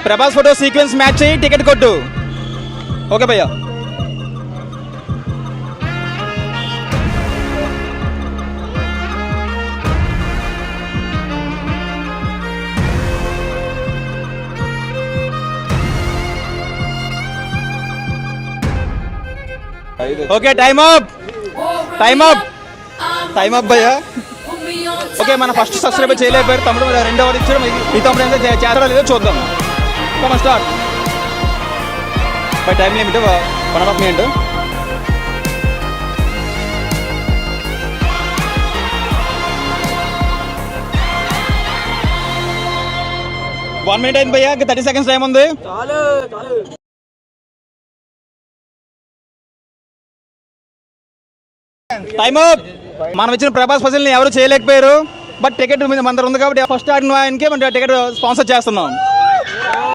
Prabhas photo sequence match చేయి, ticket కొట్టు. Okay భయ్యా. ఓకే, టైమ్ అప్ భయ్యా. ఓకే, మన ఫస్ట్ సబ్స్క్రైబర్ చేయలేకపోయారు తమ్ముడు, రెండవది ఇచ్చాడు. ఈ తమ్ముడు ఎంత చేస్తాడో లేదో చూద్దాం. Start by time limit 1.5 minute. One minute అయింది భయ్యా, 30 seconds టైం ఉంది. Time up. మనం ఇచ్చిన ప్రభాస్ పజిల్ని ఎవరు చేయలేకపోయారు. బట్ టికెట్ మీద మన దగ్గర ఉంది కాబట్టి ఫస్ట్ ఆడిన ఆయనకే మనం టికెట్ స్పాన్సర్ చేస్తున్నాం.